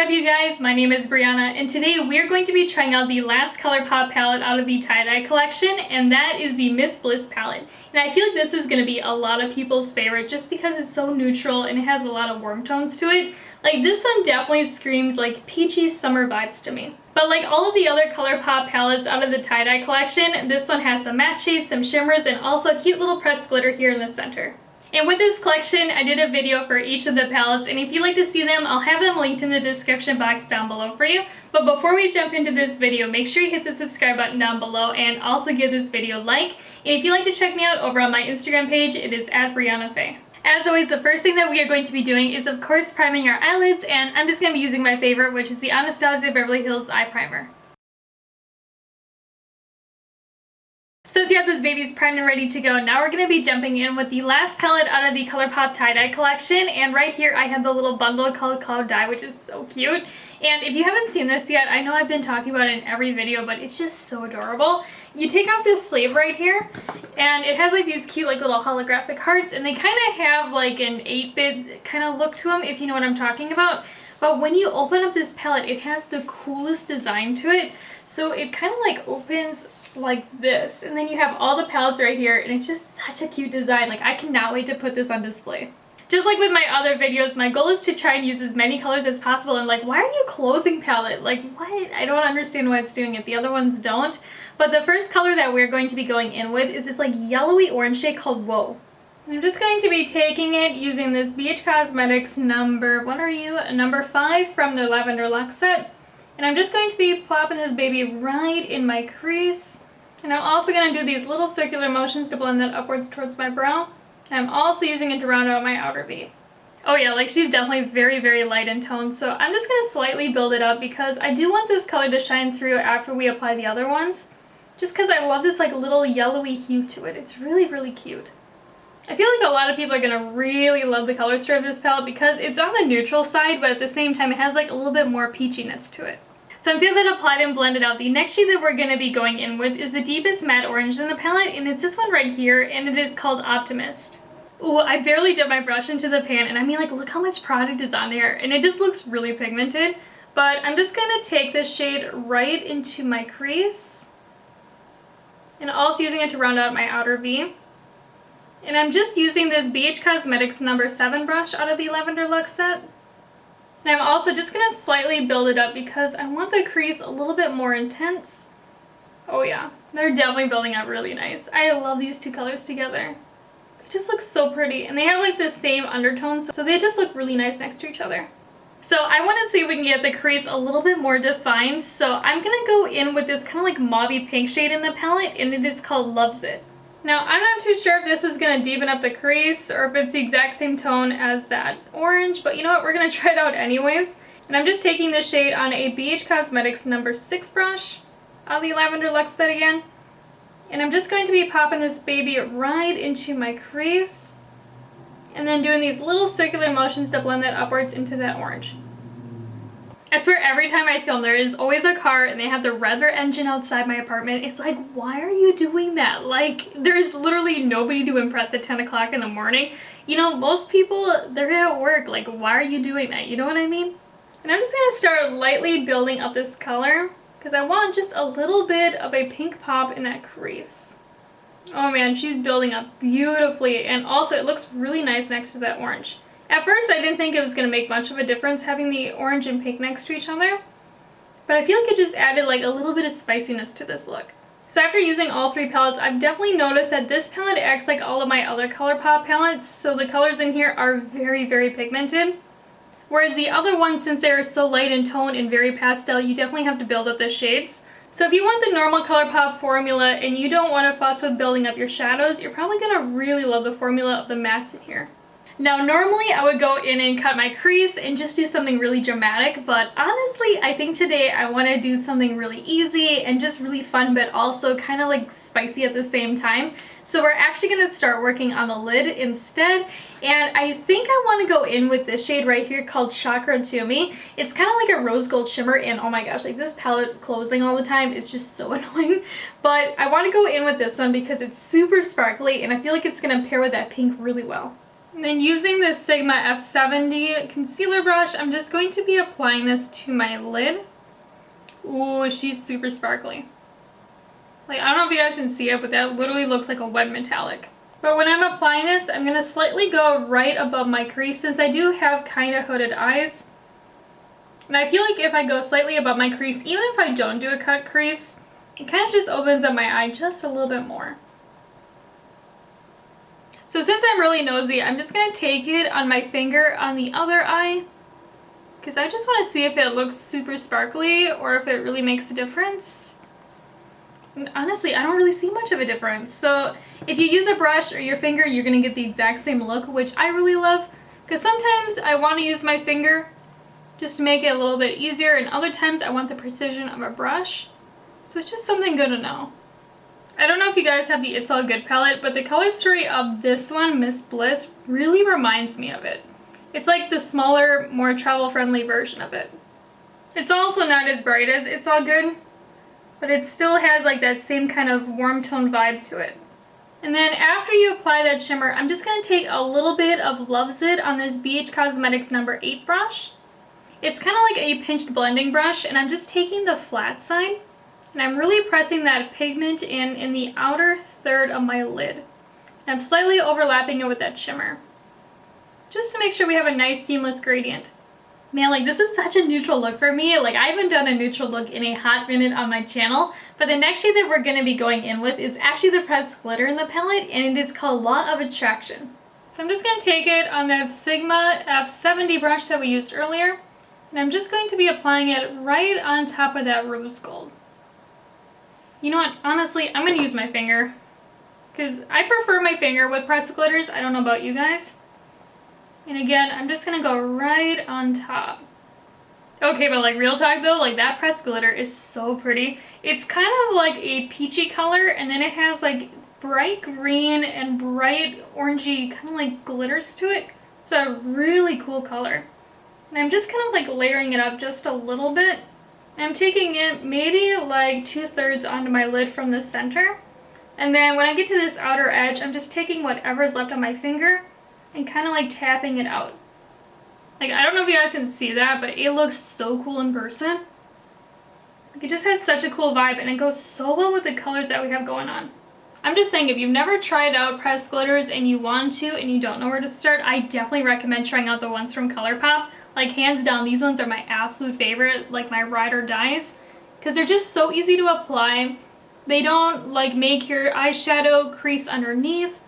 up you guys? My name is Breyonna and today we're going to be trying out the last Colourpop palette out of the tie-dye collection, and that is the Miss Bliss palette. And I feel like this is going to be a lot of people's favorite just because it's so neutral and it has a lot of warm tones to it. Like this one definitely screams like peachy summer vibes to me. But like all of the other Colourpop palettes out of the tie-dye collection, this one has some matte shades, some shimmers, and also a cute little pressed glitter here in the center. And with this collection, I did a video for each of the palettes, and if you'd like to see them, I'll have them linked in the description box down below for you. But before we jump into this video, make sure you hit the subscribe button down below and also give this video a like. And if you'd like to check me out over on my Instagram page, it is @BreyonnaFaye. As always, the first thing that we are going to be doing is of course priming our eyelids, and I'm just going to be using my favorite, which is the Anastasia Beverly Hills Eye Primer. Since you have those babies primed and ready to go, now we're going to be jumping in with the last palette out of the Colourpop Tie Dye Collection, and right here I have the little bundle called Cloud Dye, which is so cute. And if you haven't seen this yet, I know I've been talking about it in every video, but it's just so adorable. You take off this sleeve right here, and it has like these cute like little holographic hearts, and they kind of have like an 8-bit kind of look to them, if you know what I'm talking about. But when you open up this palette, it has the coolest design to it. So it kind of like opens like this, and then you have all the palettes right here, and it's just such a cute design. Like I cannot wait to put this on display. Just like with my other videos, my goal is to try and use as many colors as possible. And like, why are you closing palette? Like what? I don't understand why it's doing it. The other ones don't. But the first color that we're going to be going in with is this like yellowy orange shade called Whoa. I'm just going to be taking it using this BH Cosmetics number 5 from their Lavender Luxe set. And I'm just going to be plopping this baby right in my crease. And I'm also going to do these little circular motions to blend that upwards towards my brow. And I'm also using it to round out my outer V. Oh yeah, like she's definitely very, very light in tone. So I'm just going to slightly build it up because I do want this color to shine through after we apply the other ones. Just because I love this like little yellowy hue to it. It's really, really cute. I feel like a lot of people are going to really love the color story of this palette because it's on the neutral side, but at the same time it has like a little bit more peachiness to it. Since you guys had applied and blended out, the next shade that we're going to be going in with is the deepest matte orange in the palette, and it's this one right here, and it is called Optimist. Ooh, I barely dipped my brush into the pan, and I mean like look how much product is on there, and it just looks really pigmented. But I'm just going to take this shade right into my crease, and also using it to round out my outer V. And I'm just using this BH Cosmetics number 7 brush out of the Lavender Luxe set. And I'm also just going to slightly build it up because I want the crease a little bit more intense. Oh yeah, they're definitely building up really nice. I love these two colors together. They just look so pretty, and they have like the same undertones, so they just look really nice next to each other. So I want to see if we can get the crease a little bit more defined, so I'm going to go in with this kind of like mauvey pink shade in the palette, and it is called Loves It. Now, I'm not too sure if this is going to deepen up the crease or if it's the exact same tone as that orange, but you know what, we're going to try it out anyways. And I'm just taking this shade on a BH Cosmetics number 6 brush out of the Lavender Luxe set again. And I'm just going to be popping this baby right into my crease, and then doing these little circular motions to blend that upwards into that orange. I swear every time I film there is always a car and they have the rev their engine outside my apartment. It's like, why are you doing that? Like, there's literally nobody to impress at 10 o'clock in the morning. You know, most people, they're at work. Like, why are you doing that? You know what I mean? And I'm just going to start lightly building up this color because I want just a little bit of a pink pop in that crease. Oh man, she's building up beautifully, and also it looks really nice next to that orange. At first, I didn't think it was going to make much of a difference having the orange and pink next to each other, but I feel like it just added like a little bit of spiciness to this look. So after using all 3 palettes, I've definitely noticed that this palette acts like all of my other Colourpop palettes, so the colors in here are very, very pigmented. Whereas the other ones, since they're so light in tone and very pastel, you definitely have to build up the shades. So if you want the normal Colourpop formula and you don't want to fuss with building up your shadows, you're probably going to really love the formula of the mattes in here. Now, normally I would go in and cut my crease and just do something really dramatic, but honestly, I think today I want to do something really easy and just really fun, but also kind of like spicy at the same time. So we're actually going to start working on the lid instead, and I think I want to go in with this shade right here called Chakra to me. It's kind of like a rose gold shimmer, and oh my gosh, like this palette closing all the time is just so annoying. But I want to go in with this one because it's super sparkly, and I feel like it's going to pair with that pink really well. And then using this Sigma F70 concealer brush, I'm just going to be applying this to my lid. Ooh, she's super sparkly. Like, I don't know if you guys can see it, but that literally looks like a wet metallic. But when I'm applying this, I'm going to slightly go right above my crease since I do have kind of hooded eyes. And I feel like if I go slightly above my crease, even if I don't do a cut crease, it kind of just opens up my eye just a little bit more. So since I'm really nosy, I'm just going to take it on my finger on the other eye, because I just want to see if it looks super sparkly or if it really makes a difference. And honestly, I don't really see much of a difference. So if you use a brush or your finger, you're going to get the exact same look, which I really love, because sometimes I want to use my finger just to make it a little bit easier, and other times I want the precision of a brush. So it's just something good to know. I don't know if you guys have the It's All Good palette, but the color story of this one, Miss Bliss, really reminds me of it. It's like the smaller, more travel-friendly version of it. It's also not as bright as It's All Good, but it still has like that same kind of warm tone vibe to it. And then after you apply that shimmer, I'm just going to take a little bit of Loves It on this BH Cosmetics number 8 brush. It's kind of like a pinched blending brush, and I'm just taking the flat side, and I'm really pressing that pigment in the outer third of my lid. And I'm slightly overlapping it with that shimmer, just to make sure we have a nice seamless gradient. Man, like, this is such a neutral look for me. Like, I haven't done a neutral look in a hot minute on my channel, but the next shade that we're going to be going in with is actually the pressed glitter in the palette, and it is called Law of Attraction. So I'm just going to take it on that Sigma F70 brush that we used earlier, and I'm just going to be applying it right on top of that rose gold. You know what, honestly, I'm going to use my finger, because I prefer my finger with pressed glitters. I don't know about you guys. And again, I'm just going to go right on top. Okay, but like real talk though, like that pressed glitter is so pretty. It's kind of like a peachy color, and then it has like bright green and bright orangey kind of like glitters to it. So a really cool color. And I'm just kind of like layering it up just a little bit. I'm taking it maybe like 2/3 onto my lid from the center. And then when I get to this outer edge, I'm just taking whatever is left on my finger and kind of like tapping it out. Like, I don't know if you guys can see that, but it looks so cool in person. Like, it just has such a cool vibe, and it goes so well with the colors that we have going on. I'm just saying, if you've never tried out pressed glitters and you want to and you don't know where to start, I definitely recommend trying out the ones from Colourpop. Like, hands down, these ones are my absolute favorite, like my ride or dies, because they're just so easy to apply. They don't like make your eyeshadow crease underneath.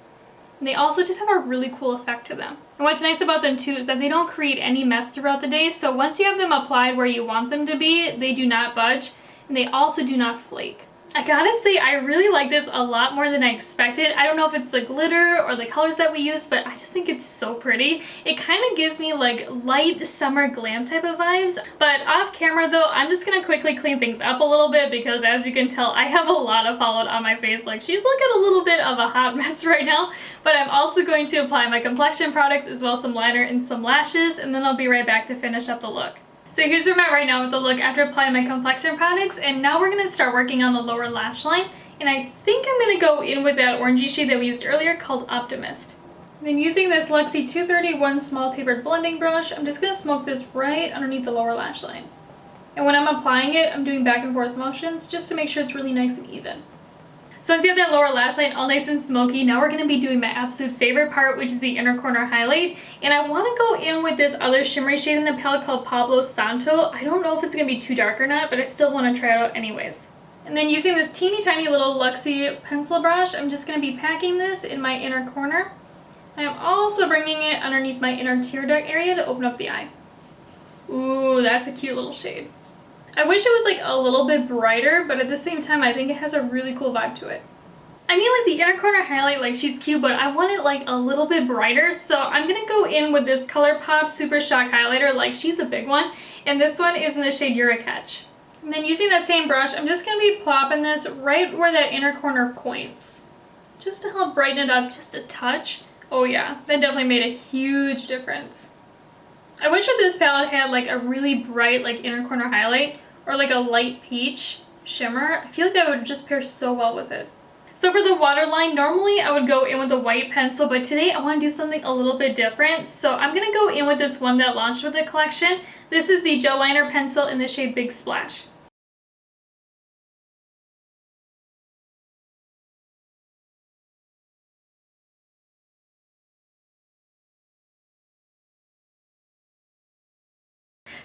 And they also just have a really cool effect to them. And what's nice about them too is that they don't create any mess throughout the day. So once you have them applied where you want them to be, they do not budge, and they also do not flake. I gotta say, I really like this a lot more than I expected. I don't know if it's the glitter or the colors that we use, but I just think it's so pretty. It kind of gives me like light summer glam type of vibes. But off camera though, I'm just gonna quickly clean things up a little bit, because as you can tell, I have a lot of fallout on my face. Like, she's looking a little bit of a hot mess right now. But I'm also going to apply my complexion products as well as some liner and some lashes, and then I'll be right back to finish up the look. So here's where I'm at right now with the look after applying my complexion products, and now we're going to start working on the lower lash line, and I think I'm going to go in with that orangey shade that we used earlier called Optimist. And then using this Luxie 231 small tapered blending brush, I'm just going to smoke this right underneath the lower lash line. And when I'm applying it, I'm doing back and forth motions just to make sure it's really nice and even. So once you have that lower lash line all nice and smoky, now we're going to be doing my absolute favorite part, which is the inner corner highlight. And I want to go in with this other shimmery shade in the palette called Pablo Santo. I don't know if it's going to be too dark or not, but I still want to try it out anyways. And then using this teeny tiny little Luxie pencil brush, I'm just going to be packing this in my inner corner. I'm also bringing it underneath my inner tear duct area to open up the eye. Ooh, that's a cute little shade. I wish it was like a little bit brighter, but at the same time, I think it has a really cool vibe to it. I mean, like the inner corner highlight, like she's cute, but I want it like a little bit brighter. So I'm going to go in with this Colourpop Super Shock highlighter, like she's a big one. And this one is in the shade Eurocatch. And then using that same brush, I'm just going to be plopping this right where that inner corner points, just to help brighten it up just a touch. Oh yeah, that definitely made a huge difference. I wish that this palette had like a really bright like inner corner highlight, or like a light peach shimmer. I feel like that would just pair so well with it. So for the waterline, normally I would go in with a white pencil, but today I want to do something a little bit different. So I'm going to go in with this one that launched with the collection. This is the gel liner pencil in the shade Big Splash.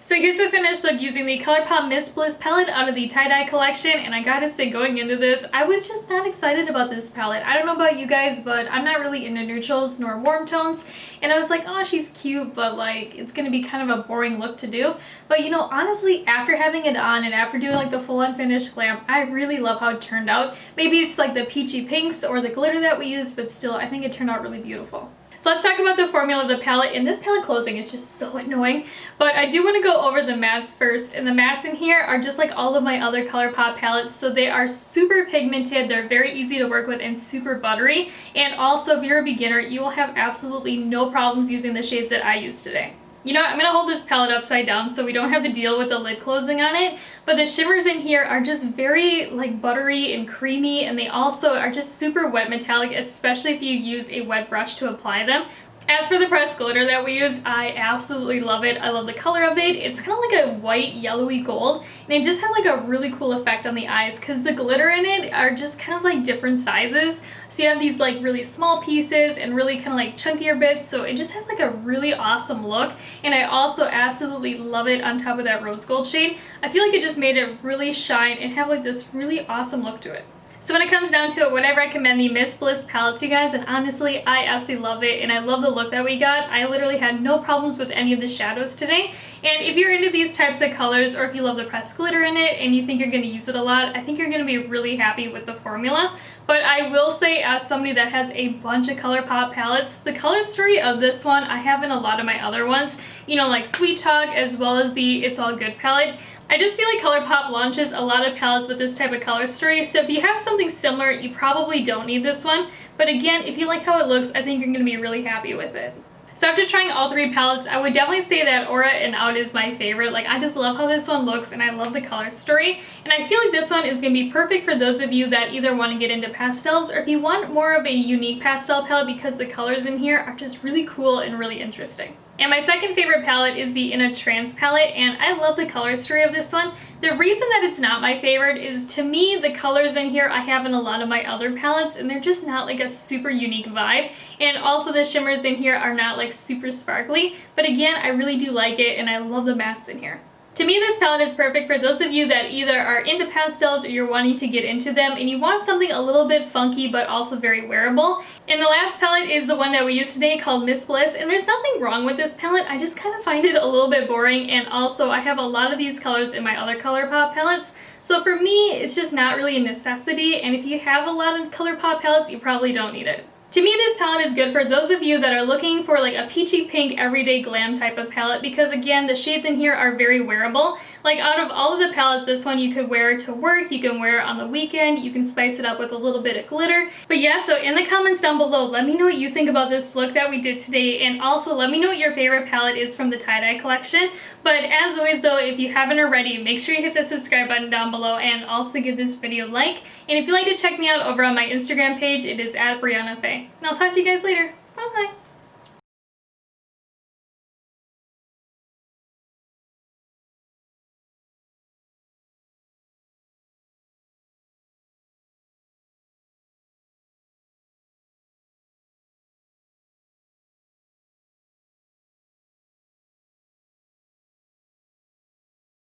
So here's the finished look using the Colourpop Miss Bliss palette out of the Tie Dye Collection, and I gotta say, going into this, I was just not excited about this palette. I don't know about you guys, but I'm not really into neutrals nor warm tones, and I was like, oh, she's cute, but like, it's gonna be kind of a boring look to do. But you know, honestly, after having it on and after doing like the full unfinished glam, I really love how it turned out. Maybe it's like the peachy pinks or the glitter that we used, but still, I think it turned out really beautiful. So let's talk about the formula of the palette, and this palette closing is just so annoying, but I do want to go over the mattes first, and the mattes in here are just like all of my other Colourpop palettes, so they are super pigmented, they're very easy to work with, and super buttery, and also if you're a beginner, you will have absolutely no problems using the shades that I use today. You know what, I'm going to hold this palette upside down so we don't have to deal with the lid closing on it, but the shimmers in here are just very like buttery and creamy, and they also are just super wet metallic, especially if you use a wet brush to apply them. As for the pressed glitter that we used, I absolutely love it. I love the color of it. It's kind of like a white yellowy gold, and it just has like a really cool effect on the eyes because the glitter in it are just kind of like different sizes. So you have these like really small pieces and really kind of like chunkier bits, so it just has like a really awesome look, and I also absolutely love it on top of that rose gold shade. I feel like it just made it really shine and have like this really awesome look to it. So when it comes down to it, would I recommend the Miss Bliss palette to you guys? And honestly, I absolutely love it, and I love the look that we got. I literally had no problems with any of the shadows today. And if you're into these types of colors, or if you love the pressed glitter in it and you think you're going to use it a lot, I think you're going to be really happy with the formula. But I will say, as somebody that has a bunch of Colourpop palettes, the color story of this one I have in a lot of my other ones, you know, like Sweet Talk as well as the It's All Good palette. I just feel like Colourpop launches a lot of palettes with this type of color story, so if you have something similar, you probably don't need this one. But again, if you like how it looks, I think you're going to be really happy with it. So after trying all three palettes, I would definitely say that Aura and Out is my favorite. Like, I just love how this one looks, and I love the color story. And I feel like this one is going to be perfect for those of you that either want to get into pastels, or if you want more of a unique pastel palette because the colors in here are just really cool and really interesting. And my second favorite palette is the In a Trance palette, and I love the color story of this one. The reason that it's not my favorite is, to me, the colors in here I have in a lot of my other palettes, and they're just not like a super unique vibe. And also the shimmers in here are not like super sparkly, but again, I really do like it, and I love the mattes in here. To me, this palette is perfect for those of you that either are into pastels or you're wanting to get into them and you want something a little bit funky but also very wearable. And the last palette is the one that we used today called Miss Bliss, and there's nothing wrong with this palette, I just kind of find it a little bit boring, and also I have a lot of these colors in my other Colourpop palettes, so for me it's just not really a necessity, and if you have a lot of Colourpop palettes, you probably don't need it. To me, this palette is good for those of you that are looking for like a peachy pink everyday glam type of palette, because again, the shades in here are very wearable. Like, out of all of the palettes, this one you could wear to work, you can wear it on the weekend, you can spice it up with a little bit of glitter. But yeah, so in the comments down below, let me know what you think about this look that we did today, and also let me know what your favorite palette is from the Tie Dye collection. But as always though, if you haven't already, make sure you hit the subscribe button down below and also give this video a like. And if you'd like to check me out over on my Instagram page, it is @Breyonna. And I'll talk to you guys later. Bye!